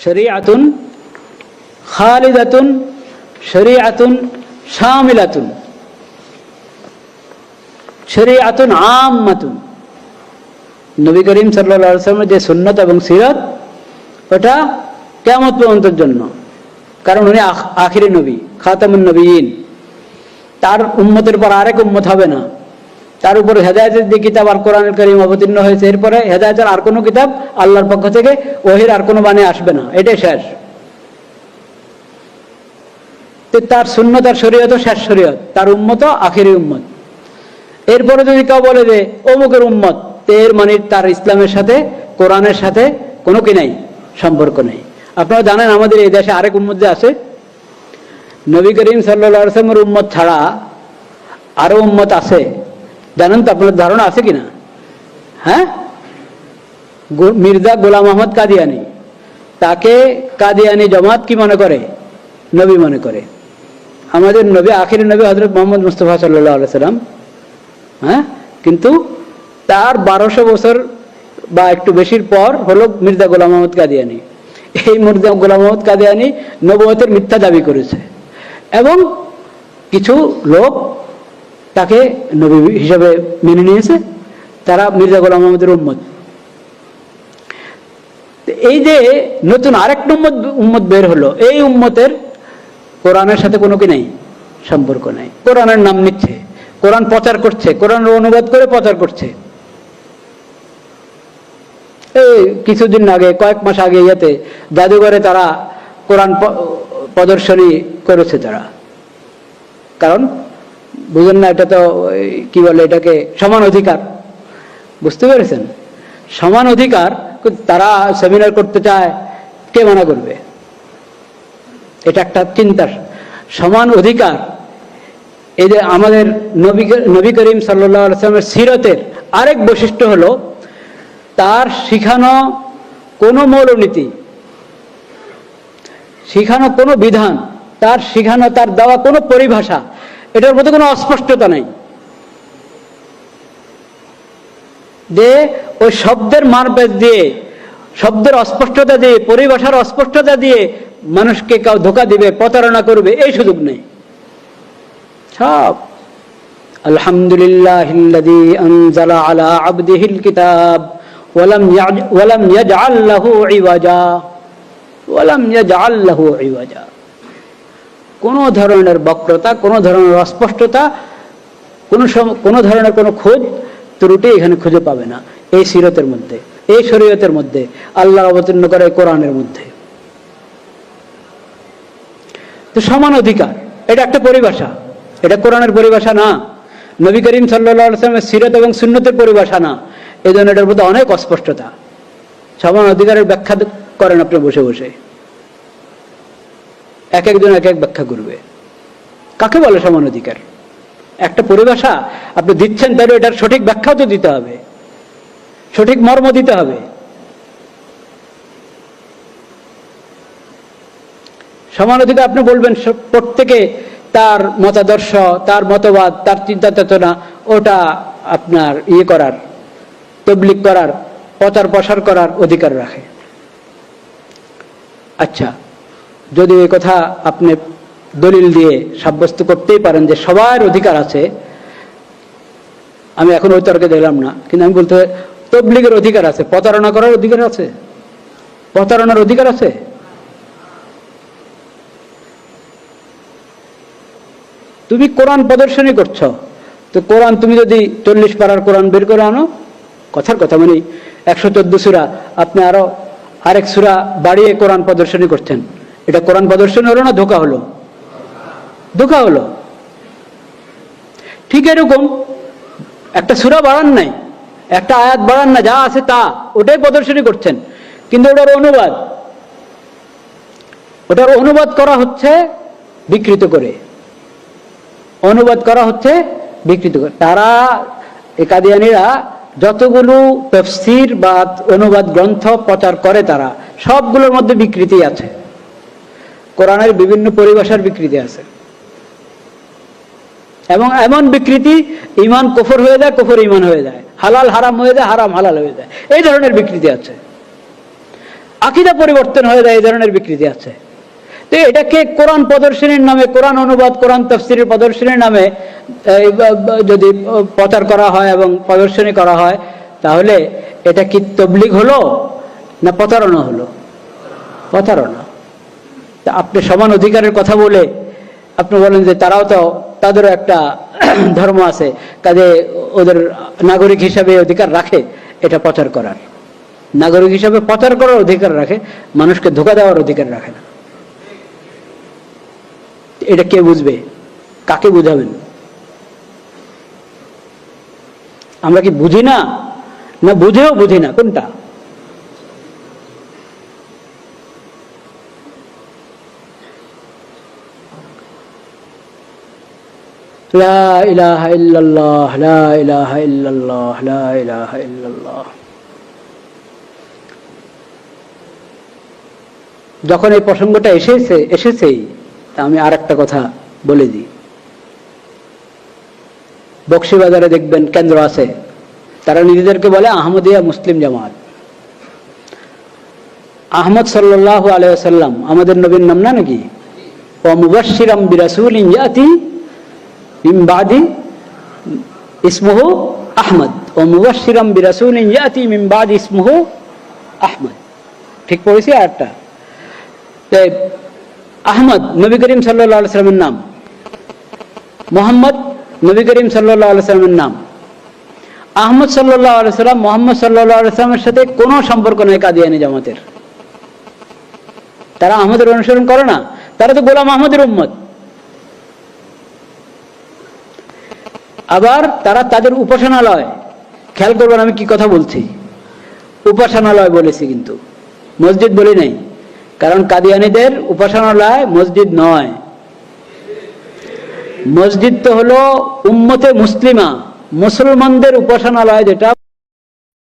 শরীআতুন খালিদাতুন শরীআতুন শামিলাতুন শরীআতুন আম্মাতুন। নবী করিম সাল্লাল্লাহু আলাইহি ওয়াসাল্লামের যে সুন্নাত এবং সিরাত ওটা কিয়ামত পর্যন্তের জন্য, কারণ উনি আখিরি নবী, খাতামুন নবিয়্যিন। তার উম্মতের পর আরেক উম্মত হবে না। তার উপর হেদায়েতের যে কিতাব আল কোরআনুল কারীম অবতীর্ণ হয়েছে, এরপরে হেদায়েতের আর কোনো কিতাব আল্লাহর পক্ষ থেকে ওহীর আর কোনো বাণী আসবে না, এটাই শেষ। তার সুন্নাত আর শরীয়ত শেষ শরীয়ত, তার উম্মত আখিরি উম্মত। এরপরে যদি কেউ বলে যে অমুকের উম্মত, এর মানে তার ইসলামের সাথে কোরআনের সাথে কোনো কি নাই, সম্পর্ক নেই। আপনারা জানেন আমাদের এই দেশে আরেক উম্মত যে আছে, নবী করিম সাল্লাল্লাহু আলাইহি ওয়াসাল্লামের উম্মত ছাড়া আরো উম্মত আছে, জানেন তো? আপনার ধারণা আছে কিনা? হ্যাঁ, মির্জা গোলাম আহমদ কাদিয়ানি, তাকে কাদিয়ানি জামাত কি মনে করে? নবী মনে করে। আমাদের নবী আখিরি নবী হযরত মুহাম্মদ মুস্তাফা সাল্লাল্লাহু আলাইহি ওয়াসাল্লাম, হ্যাঁ, কিন্তু তার 1200 বছর বা একটু বেশির পর হলো মির্জা গোলাম আহমদ কাদিয়ানি। এই মির্জা গোলাম আহমদ কাদিয়ানি নবুয়তের মিথ্যা দাবি করেছে এবং কিছু লোক তাকে নবী হিসেবে মেনে নিয়েছে, তারা মির্জা গোলাম আহমদের উম্মত। এই যে নতুন আরেক উম্মত বের হলো, এই উম্মতের কোরআনের সাথে কোনো কি নাই, সম্পর্ক নাই। কোরআনের নাম নিচ্ছে, কোরআন প্রচার করছে, কোরআনের অনুবাদ করে প্রচার করছে। এই কিছুদিন আগে, কয়েক মাস আগে ইয়েতে জাদুঘরে তারা কোরআন প্রদর্শনী করেছে তারা। কারণ বুঝেন না, এটা তো কি বলে এটাকে, সমান অধিকার। বুঝতে পেরেছেন? সমান অধিকার তারা সেমিনার করতে চায়, কে মানা করবে? এটা একটা চিন্তার সমান অধিকার। এই যে আমাদের নবী করিম সাল্লাল্লাহু আলাইহি ওয়াসাল্লামের সিরতের আরেক বৈশিষ্ট্য হলো তার শিখানো কোনো মৌলনীতি, শিখানো কোনো বিধান, তার শিখানো, তার দেওয়া কোনো পরিভাষা, এটার মধ্যে কোনো অস্পষ্টতা নেই। যে ওই শব্দের মারপ্যাচ দিয়ে, শব্দের অস্পষ্টতা দিয়ে, পরিভাষার অস্পষ্টতা দিয়ে মানুষকে কেউ ধোঁকা দিবে, প্রতারণা করবে, এই সুযোগ নেই। সব আলহামদুলিল্লাহিল্লাযী আনজালা আলা আবদিহিল কিতাব ওয়ালাম ইয়াজআল লাহু ইওয়াজা ওয়ালাম ইয়াজআল লাহু ইওয়াজা। কোনো ধরনের বক্রতা, কোনো ধরনের অস্পষ্টতা, কোনো ধরনের কোনো খোঁজ ত্রুটি এখানে খুঁজে পাবে না এই সিরতের মধ্যে, এই শরীয়তের মধ্যে, আল্লাহর অবতীর্ণ করে কোরআনের মধ্যে। তো সমান অধিকার এটা একটা পরিভাষা, এটা কোরআনের পরিভাষা না, নবী করিম সাল্লাল্লাহু আলাইহি ওয়াসাল্লামের সিরত এবং সুন্নতের পরিভাষা না। এই জন্য এটার মধ্যে অনেক অস্পষ্টতা। সমান অধিকারের ব্যাখ্যা করেন আপনি বসে বসে, এক একজন এক এক ব্যাখ্যা করবে। কাকে বলে সমান অধিকার? একটা পরিভাষা আপনি দিচ্ছেন, তাহলে এটার সঠিক ব্যাখ্যাও তো দিতে হবে, সঠিক মর্ম দিতে হবে। সমান অধিকার আপনি বলবেন প্রত্যেকে তার মতাদর্শ, তার মতবাদ, তার চিন্তা চেতনা, ওটা আপনার করার, তাবলীগ করার, প্রচার প্রসার করার অধিকার রাখে। আচ্ছা, যদি এই কথা আপনি দলিল দিয়ে সাব্যস্ত করতেই পারেন যে সবার অধিকার আছে, আমি এখন ওই তর্কে দিলাম না, কিন্তু আমি বলতে তাবলীগের অধিকার আছে, প্রতারণা করার অধিকার আছে, প্রতারণার অধিকার আছে। তুমি কোরআন প্রদর্শনী করছো, তো কোরআন তুমি যদি 40 পারার কোরআন বের করে আনো, কথার কথা মানে 114 সূরা, আপনি আরো আরেক সূরা বাড়িয়ে কোরআন প্রদর্শনী করছেন, এটা কোরআন প্রদর্শনী হলো না ধোঁকা হলো? ধোঁকা হলো। ঠিক এরকম একটা সূরা বাড়ান নাই, একটা আয়াত বাড়ান না, যা আছে তা ওটাই প্রদর্শনী করছেন, কিন্তু ওটার অনুবাদ করা হচ্ছে বিকৃত করে, অনুবাদ করা হচ্ছে বিকৃত করে। তারা কাদিয়ানীরা যতগুলো তাফসীর বা অনুবাদ গ্রন্থ প্রচার করে, তারা সবগুলোর মধ্যে বিকৃতি আছে, কোরআনের বিভিন্ন পরিভাষার বিকৃতি আছে, এবং এমন বিকৃতি ঈমান কুফর হয়ে যায়, কুফর ঈমান হয়ে যায়, হালাল হারাম হয়ে যায়, হারাম হালাল হয়ে যায়, এই ধরনের বিকৃতি আছে। আকীদা পরিবর্তন হয়ে যায়, এই ধরনের বিকৃতি আছে। তো এটাকে কোরআন প্রদর্শনীর নামে, কোরআন অনুবাদ, কোরআন তাফসীরের প্রদর্শনীর নামে যদি প্রচার করা হয় এবং প্রদর্শনী করা হয়, তাহলে এটা কি তাবলীগ হলো না প্রতারণা হলো? প্রতারণা। তা আপনি সমান অধিকারের কথা বলে আপনি বলেন যে তারাও তো, তাদেরও একটা ধর্ম আছে, কাজে ওদের নাগরিক হিসাবে অধিকার রাখে এটা প্রচার করার। নাগরিক হিসাবে প্রচার করার অধিকার রাখে, মানুষকে ধোঁকা দেওয়ার অধিকার রাখে না। এটা কে বুঝবে? কাকে বুঝাবেন? আমরা কি বুঝি না, না বুঝেও বুঝি না? কোনটা? লা ইলাহা ইল্লাল্লাহ, লা ইলাহা ইল্লাল্লাহ, লা ইলাহা ইল্লাল্লাহ। যখন এই প্রসঙ্গটা এসেছেই, তা আমি আর একটা কথা বলে দিই। বকশীবাজারে দেখবেন কেন্দ্র আছে, তারা নিজেদেরকে বলে আহমদিয়া মুসলিম জামাত। আহমদ সাল্লাল্লাহু আলাইহি ওয়াসাল্লাম আমাদের নবীর নাম না নাকি? ওয়া মুবাশশিরাম বিরাসূলিন ইয়াতি মিন বাদি ইসমুহু আহমদ, ওয়া মুবাশশিরাম বিরাসূলিন ইয়াতি মিন বাদি ইসমুহু আহমদ। ঠিক পড়েছি? আরেকটা আহমদ নবী করিম সাল্লাল্লাহু আলাইহি ওয়াসাল্লামের নাম, মুহাম্মদ নবী করিম সাল্লাল্লাহু আলাইহি ওয়াসাল্লামের নাম। আহমদ সাল্লাল্লাহু আলাইহি ওয়াসাল্লাম মুহাম্মদ সাল্লাল্লাহু আলাইহি ওয়াসাল্লামের সাথে কোনো সম্পর্ক নেই কাদিয়ানী জামাতের। তারা আহমদের অনুসরণ করে না, তারা তো গোলাম আহমদের উম্মত। আবার তারা তাদের উপাসনালয়, খেয়াল করবেন আমি কি কথা বলছি, উপাসনালয় বলেছি কিন্তু মসজিদ বলি নাই, কারণ কাদিয়ানীদের উপাসনালয় মসজিদ নয়। মসজিদ তো হলো উম্মতে মুসলিমা, মুসলমানদের উপাসনালয়, যেটা